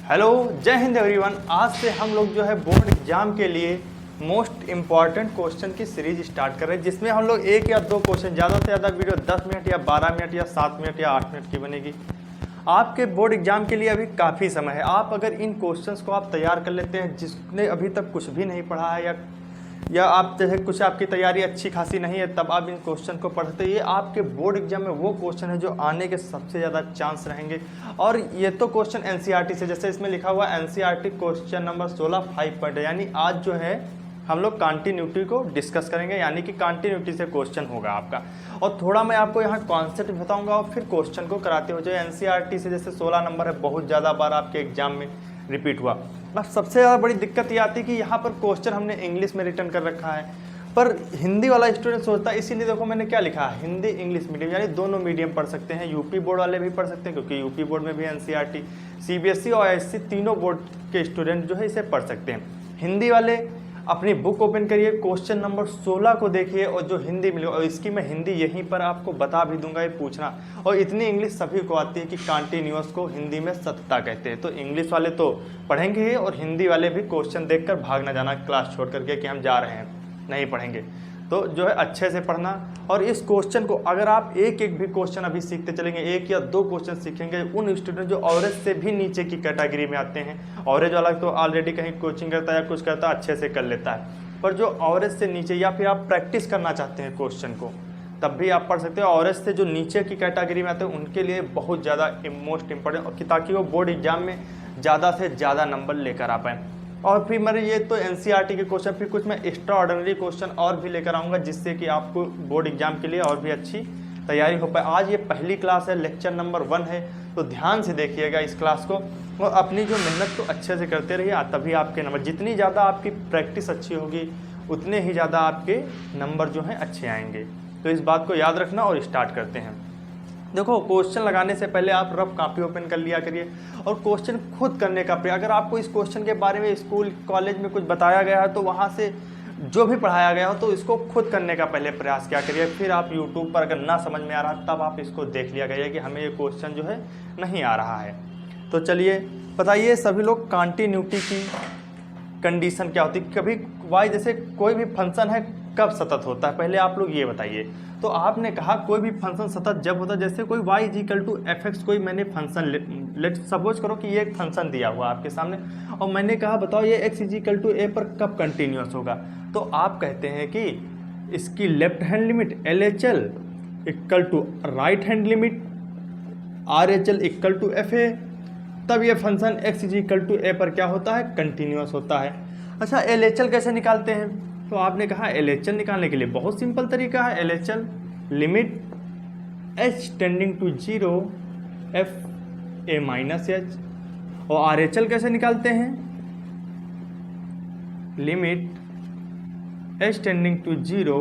Hello, जय Hind everyone. आज से हम लोग जो है बोर्ड एग्जाम के लिए मोस्ट इम्पॉर्टेंट क्वेश्चन की सीरीज स्टार्ट कर रहे हैं, जिसमें हम लोग एक या दो क्वेश्चन, ज़्यादा से ज़्यादा वीडियो 10 मिनट या 12 मिनट या 7 मिनट या 8 मिनट की बनेगी। आपके बोर्ड एग्जाम के लिए अभी काफ़ी समय है। आप अगर इन क्वेश्चंस को आप तैयार कर लेते हैं, जिसने अभी तक कुछ भी नहीं पढ़ा है या आप जैसे कुछ आपकी तैयारी अच्छी खासी नहीं है, तब आप इन क्वेश्चन को पढ़ते, ये आपके बोर्ड एग्जाम में वो क्वेश्चन है जो आने के सबसे ज़्यादा चांस रहेंगे। और ये तो क्वेश्चन एनसीईआरटी से, जैसे इसमें लिखा हुआ एनसीईआरटी क्वेश्चन नंबर 16 5 पॉइंट, यानी आज जो है हम लोग कंटिन्यूटी को डिस्कस करेंगे, यानी कि कंटिन्यूटी से क्वेश्चन होगा आपका। और थोड़ा मैं आपको यहाँ कॉन्सेप्ट बताऊँगा और फिर क्वेश्चन को कराते हो। जो एनसीईआरटी से जैसे 16 नंबर है, बहुत ज़्यादा बार आपके एग्जाम में रिपीट हुआ। अब सबसे ज़्यादा बड़ी दिक्कत ये आती है कि यहाँ पर क्वेश्चन हमने इंग्लिश में रिटर्न कर रखा है, पर हिंदी वाला स्टूडेंट सोचता है, इसीलिए देखो मैंने क्या लिखा है, हिंदी इंग्लिश मीडियम, यानी दोनों मीडियम पढ़ सकते हैं। यूपी बोर्ड वाले भी पढ़ सकते हैं, क्योंकि यूपी बोर्ड में भी एनसीईआरटी, सीबीएसई और एससी तीनों बोर्ड के स्टूडेंट जो है इसे पढ़ सकते हैं। हिंदी वाले अपनी बुक ओपन करिए, क्वेश्चन नंबर 16 को देखिए, और जो हिंदी मिले, और इसकी मैं हिंदी यहीं पर आपको बता भी दूंगा, ये पूछना। और इतनी इंग्लिश सभी को आती है कि कंटिन्यूअस को हिंदी में सतता कहते हैं। तो इंग्लिश वाले तो पढ़ेंगे ही, और हिंदी वाले भी क्वेश्चन देखकर भाग ना जाना क्लास छोड़ करके कि हम जा रहे हैं, नहीं पढ़ेंगे। तो जो है अच्छे से पढ़ना। और इस क्वेश्चन को अगर आप एक एक भी क्वेश्चन अभी सीखते चलेंगे, एक या दो क्वेश्चन सीखेंगे, उन स्टूडेंट जो ऑवरेज से भी नीचे की कैटेगरी में आते हैं, ऑवरेज वाला तो ऑलरेडी कहीं कोचिंग करता है या कुछ करता है, अच्छे से कर लेता है, पर जो ऑवरेज से नीचे, या फिर आप प्रैक्टिस करना चाहते हैं क्वेश्चन को, तब भी आप पढ़ सकते हो। ऑवरेज से जो नीचे की कैटेगरी में आते हैं उनके लिए बहुत ज़्यादा मोस्ट इंपॉर्टेंट, ताकि वो बोर्ड एग्जाम में ज़्यादा से ज़्यादा नंबर लेकर आ पाएँ। और फिर मेरे ये तो एनसीईआरटी के क्वेश्चन, फिर कुछ मैं एक्स्ट्रा ऑर्डिनरी क्वेश्चन और भी लेकर आऊँगा, जिससे कि आपको बोर्ड एग्जाम के लिए और भी अच्छी तैयारी हो पाए। आज ये पहली क्लास है, लेक्चर नंबर 1 है, तो ध्यान से देखिएगा इस क्लास को, और अपनी जो मेहनत तो अच्छे से करते रहिए, तभी आपके नंबर, जितनी ज़्यादा आपकी प्रैक्टिस अच्छी होगी उतने ही ज़्यादा आपके नंबर जो हैं अच्छे आएंगे। तो इस बात को याद रखना, और स्टार्ट करते हैं। देखो, क्वेश्चन लगाने से पहले आप रफ कॉपी ओपन कर लिया करिए, और क्वेश्चन खुद करने का प्रयास। अगर आपको इस क्वेश्चन के बारे में स्कूल कॉलेज में कुछ बताया गया है, तो वहाँ से जो भी पढ़ाया गया हो, तो इसको खुद करने का पहले प्रयास क्या करिए। फिर आप यूट्यूब पर अगर ना समझ में आ रहा, तब आप इसको देख लिया करिए कि हमें ये क्वेश्चन जो है नहीं आ रहा है। तो चलिए बताइए सभी लोग, कंटिन्यूटी की कंडीशन क्या होती है। कभी वाई, जैसे कोई भी फंक्शन है कब सतत होता है, पहले आप लोग ये बताइए। तो आपने कहा कोई भी फंक्शन सतत जब होता है, जैसे कोई y = fx, कोई मैंने फंक्शन लेट सपोज करो कि ये एक फंक्शन दिया हुआ आपके सामने, और मैंने कहा बताओ ये x = a पर कब कंटिन्यूअस होगा। तो आप कहते हैं कि इसकी left hand limit LHL = right hand limit RHL = FA, तब ये फंक्शन x = a पर क्या होता है, कंटिन्यूअस होता है। अच्छा, LHL कैसे निकालते हैं? तो आपने कहा LHL निकालने के लिए बहुत सिंपल तरीका है। LHL limit h tending to 0 FA-H। और RHL कैसे निकालते हैं? Limit h tending to 0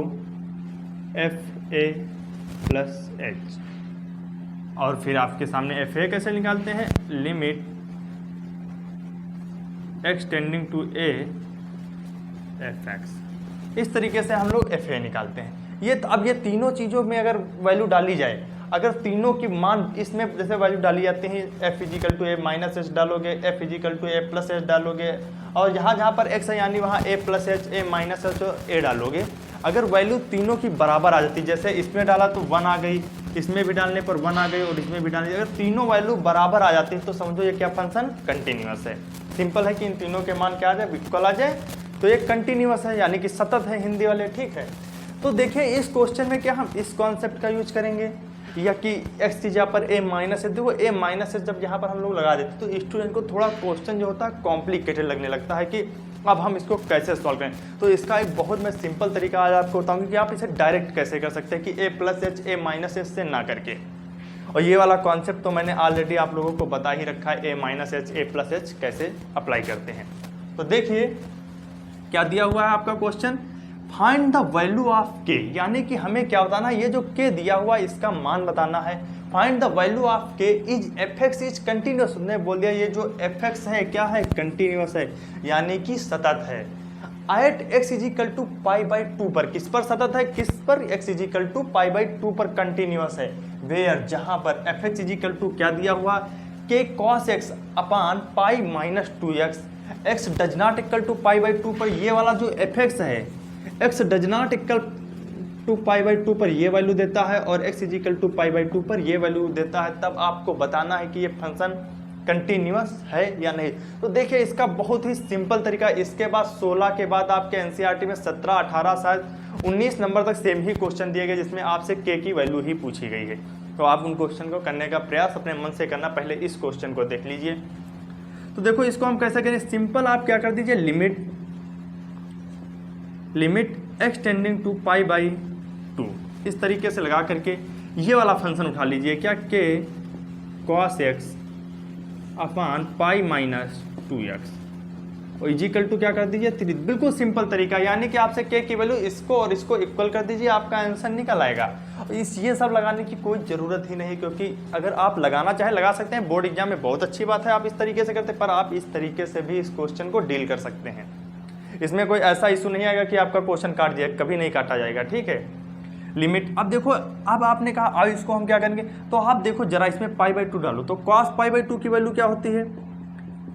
FA+H। और फिर आपके सामने FA कैसे निकालते हैं? Limit x tending to a fx। इस तरीके से हम लोग FA निकालते हैं। ये अब ये तीनों चीज़ों में अगर वैल्यू डाली जाए, अगर तीनों की मान इसमें जैसे वैल्यू डाली जाती है, f = a-h डालोगे, f = a+h डालोगे, और यहाँ जहाँ पर x है यानी वहाँ a+h, a-h और a डालोगे। अगर वैल्यू तीनों की बराबर आ जाती, जैसे इसमें डाला तो 1 आ गई, इसमें भी डालने पर 1 आ गई, और इसमें भी डालने, अगर तीनों वैल्यू बराबर आ जाती है, तो समझो ये क्या फंक्शन कंटिन्यूअस है। सिंपल है कि इन तीनों के मान क्या आ जाए, इक्वल आ जाए, तो ये कंटिन्यूअस है, यानी कि सतत है हिंदी वाले, ठीक है। तो देखिए इस क्वेश्चन में क्या हम इस कॉन्सेप्ट का यूज करेंगे, या कि x की जगह पर a-h, देखो a-h जब यहाँ पर हम लोग लगा देते तो स्टूडेंट को थोड़ा क्वेश्चन जो होता है कॉम्प्लिकेटेड लगने लगता है कि अब हम इसको कैसे सॉल्व करें। तो इसका एक बहुत मैं सिंपल तरीका आज आपको बताऊंगी कि आप इसे डायरेक्ट कैसे कर सकते हैं, कि a+h a-h से ना करके। और ये वाला कॉन्सेप्ट तो मैंने ऑलरेडी आप लोगों को बता ही रखा है, a-h a+h कैसे अप्लाई करते हैं। तो देखिए क्या दिया हुआ है आपका question, find the value of k, यानी कि हमें क्या बताना है, ये जो k दिया हुआ है इसका मान बताना है। Find the value of k is fx is continuous, उसने बोल दिया ये जो fx है क्या है, कंटिन्यूअस है, यानी कि सतत है। एट x = π/2 पर, किस पर सतत है, किस पर, x = π/2 पर कंटिन्यूअस है। वेयर, जहां पर fx = क्या दिया हुआ, के cos x upon pi minus 2x, x does not equal to pi by 2 पर ये वाला जो fx है, x does not equal to pi by 2 पर ये वैल्यू देता है और x is equal to pi by 2 पर ये वैल्यू देता है, तब आपको बताना है कि ये फंक्शन कंटिन्यूअस है या नहीं। तो देखिए इसका बहुत ही सिंपल तरीका। इसके बाद 16 के बाद आपके एनसीईआरटी में 17, 18 शायद 19 नंबर तक सेम ही क्वेश्चन दिए गए जिसमें आपसे के की वैल्यू ही पूछी गई है। तो आप उन क्वेश्चन को करने का प्रयास अपने मन से करना। पहले इस क्वेश्चन को देख लीजिए। तो देखो इसको हम कैसे करें, सिंपल आप क्या कर दीजिए, limit x tending to pi by 2 इस तरीके से लगा करके ये वाला फंक्शन उठा लीजिए, क्या के cos x upon pi minus 2x और इजिकल टू क्या कर दीजिए 3। बिल्कुल सिंपल तरीका, यानी कि आपसे के की वैल्यू इसको और इसको इक्वल कर दीजिए, आपका आंसर निकल आएगा। ये सब लगाने की कोई ज़रूरत ही नहीं, क्योंकि अगर आप लगाना चाहे लगा सकते हैं। बोर्ड एग्जाम में बहुत अच्छी बात है आप इस तरीके से करते, पर आप इस तरीके से भी इस क्वेश्चन को डील कर सकते हैं। इसमें कोई ऐसा इशू नहीं आएगा कि आपका क्वेश्चन काट दिया, कभी नहीं काटा जाएगा, ठीक है। लिमिट, अब देखो, अब आपने कहा अब इसको हम क्या करेंगे, तो आप देखो जरा इसमें पाई बाई 2 डालो, तो cos पाई बाई 2 की वैल्यू क्या होती है,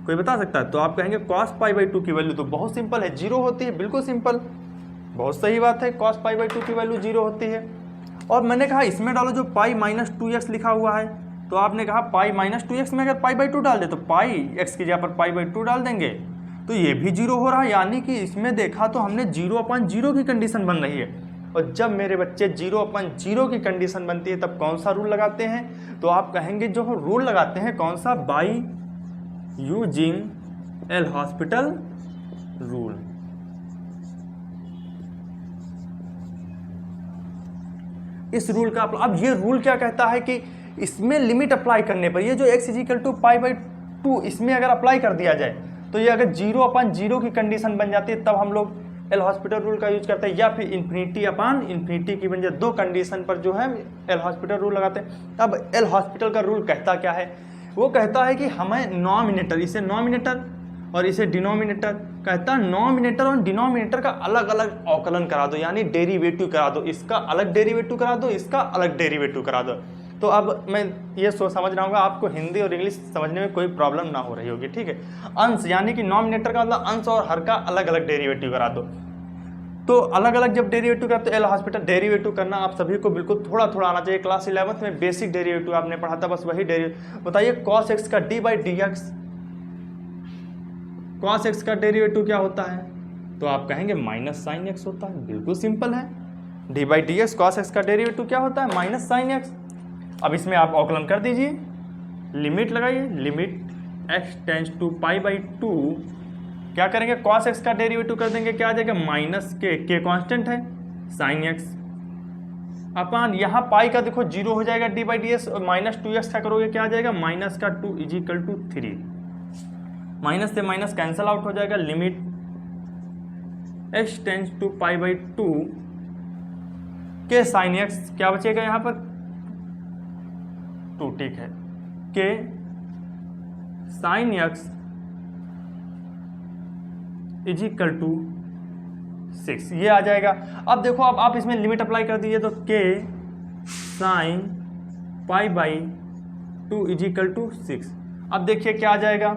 कोई बता सकता है? तो आप कहेंगे cos पाई बाई 2 की वैल्यू तो बहुत सिंपल है, 0 होती है। बिल्कुल सिंपल, बहुत सही बात है, cos पाई बाई 2 की वैल्यू 0 होती है। और मैंने कहा इसमें डालो जो पाई माइनस 2x लिखा हुआ है, तो आपने कहा पाई माइनस 2x में अगर पाई बाई 2 डाल दे तो पाई x की जगह पर पाई बाई 2 डाल देंगे, तो ये भी 0 हो रहा है। यानी कि इसमें देखा तो हमने 0/0 की कंडीशन बन रही है। और जब मेरे बच्चे 0/0 की कंडीशन बनती है तब कौन सा रूल लगाते हैं, तो आप कहेंगे जो रूल लगाते हैं कौन सा, by using L hospital rule. इस रूल का अब ये रूल क्या कहता है कि इसमें लिमिट अप्लाई करने पर ये जो x is equal to pi by 2 इसमें अगर अप्लाई कर दिया जाए तो ये अगर 0/0 की कंडीशन बन जाती है तब हम लोग एल हॉस्पिटल रूल का यूज करते हैं, या फिर इन्फिनिटी अपान इन्फिनिटी की वजह 2 कंडीशन पर जो है एल हॉस्पिटल रूल लगाते हैं। अब एल हॉस्पिटल का रूल कहता क्या है, वो कहता है कि हमें नॉमिनेटर, इसे नॉमिनेटर और इसे डिनोमिनेटर, कहता है नॉमिनेटर और डिनोमिनेटर का अलग अलग अवकलन करा दो, यानी डेरिवेटिव करा दो, इसका अलग डेरिवेटिव करा दो, इसका अलग डेरिवेटिव करा दो। तो अब मैं ये समझ रहा हूँ आपको हिंदी और इंग्लिश समझने में कोई प्रॉब्लम ना हो रही होगी, ठीक है। अंश यानी कि नॉमिनेटर का मतलब अंश और हर का अलग अलग डेरिवेटिव करा दो। तो अलग अलग जब डेरिवेटिव करते एल हॉस्पिटल, डेरिवेटिव करना आप सभी को बिल्कुल थोड़ा थोड़ा आना चाहिए। क्लास 11th में बेसिक डेरिवेटिव आपने पढ़ा था, बस वही डेरिवेटिव। बताइए cos x का d by d x, cos x का डेरिवेटिव क्या होता है, तो आप कहेंगे माइनस साइन x होता है। बिल्कुल सिंपल है, d by d x cos x का डेरिवेटिव क्या होता है, माइनस साइन x। अब इसमें आप अवकलन कर दीजिए, लिमिट लगाइए, limit x tends to pi by 2, क्या करेंगे cos x का डेरिवेटिव कर देंगे, क्या आ जाएगा माइनस के कांस्टेंट है साइन x अपान यहाँ पाई का देखो 0 हो जाएगा d बाई डी एक्स, और माइनस 2x क्या करोगे, क्या आ जाएगा माइनस का 2 इज इक्वल टू 3, माइनस से माइनस कैंसल आउट हो जाएगा। Limit x tends to pi by 2 के साइन x क्या बचेगा यहाँ पर 2, ठीक है, के sine x is equal to 6, ये आ जाएगा। अब देखो अब आप इसमें लिमिट अप्लाई कर दीजिए, तो के sine pi by 2 is equal to 6। अब देखिए क्या आ जाएगा,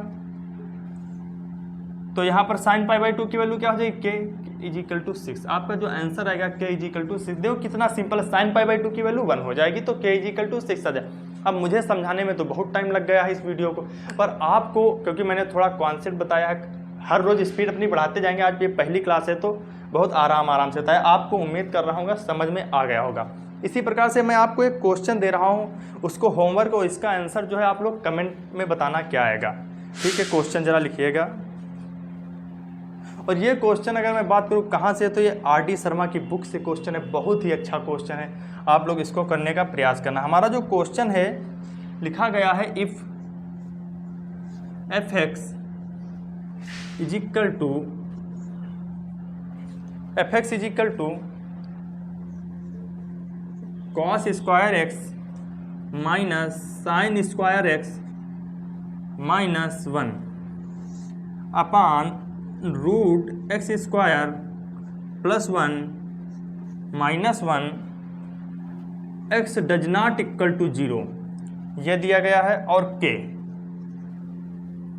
तो यहाँ पर साइन पाई बाई 2 की वैल्यू क्या हो जाएगी, के इज इक्वल टू 6। आपका जो आंसर आएगा के इज इक्वल टू 6, देखो कितना सिंपल है, साइन पाई बाई 2 की वैल्यू 1 हो जाएगी तो के इज इक्वल टू 6 आ जाए। अब मुझे समझाने में तो बहुत टाइम लग गया है इस वीडियो को, पर आपको क्योंकि मैंने थोड़ा कॉन्सेप्ट बताया है, हर रोज़ स्पीड अपनी बढ़ाते जाएंगे। आज ये पहली क्लास है तो बहुत आराम से होता है, आपको उम्मीद कर रहा हूँ समझ में आ गया होगा। इसी प्रकार से मैं आपको एक क्वेश्चन दे रहा हूँ, उसको होमवर्क और इसका आंसर जो है आप लोग कमेंट में बताना क्या आएगा, ठीक है। क्वेश्चन ज़रा लिखिएगा। और ये क्वेश्चन अगर मैं बात करूँ कहाँ से, तो ये आर डी शर्मा की बुक से क्वेश्चन है, बहुत ही अच्छा क्वेश्चन है, आप लोग इसको करने का प्रयास करना। हमारा जो क्वेश्चन है लिखा गया है, if f x is equal to fx is equal to cos square x minus sine square x minus 1 upon root x square plus 1 minus 1 x does not equal to 0, यह दिया गया है। और के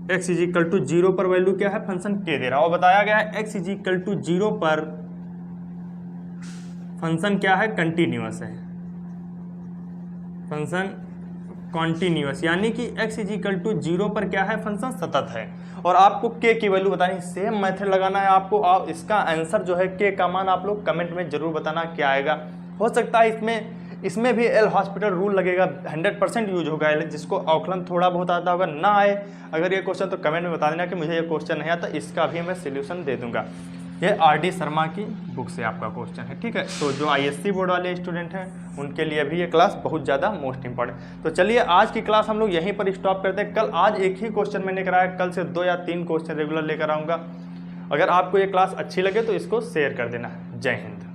x इज इक्वल टू 0 पर value क्या है, function k दे रहा है, और बताया गया है x इज इक्वल टू 0 पर फंक्शन क्या है, कंटिन्यूअस है, फंक्शन कॉन्टिन्यूअस, यानी कि x इज इक्वल टू 0 पर क्या है, फंक्शन सतत है। और आपको k की वैल्यू बतानी, सेम मेथड लगाना है आपको, और इसका आंसर जो है k का मान आप लोग कमेंट में जरूर बताना क्या आएगा। हो सकता है इसमें भी एल हॉस्पिटल रूल लगेगा, 100% यूज होगा, जिसको औखलन थोड़ा बहुत आता होगा, ना आए अगर ये क्वेश्चन तो कमेंट में बता देना कि मुझे ये क्वेश्चन नहीं आता, इसका भी मैं सोल्यूशन दे दूंगा। ये आर.डी. शर्मा की बुक से आपका क्वेश्चन है, ठीक है। तो जो ISC बोर्ड वाले स्टूडेंट हैं उनके लिए भी ये क्लास बहुत ज़्यादा मोस्ट इंपॉर्टेंट। तो चलिए आज की क्लास हम लोग यहीं पर स्टॉप करते हैं। कल आज एक ही क्वेश्चन मैंने कराया, कल से 2 या 3 क्वेश्चन रेगुलर लेकर आऊँगा। अगर आपको ये क्लास अच्छी लगे तो इसको शेयर कर देना। जय हिंद।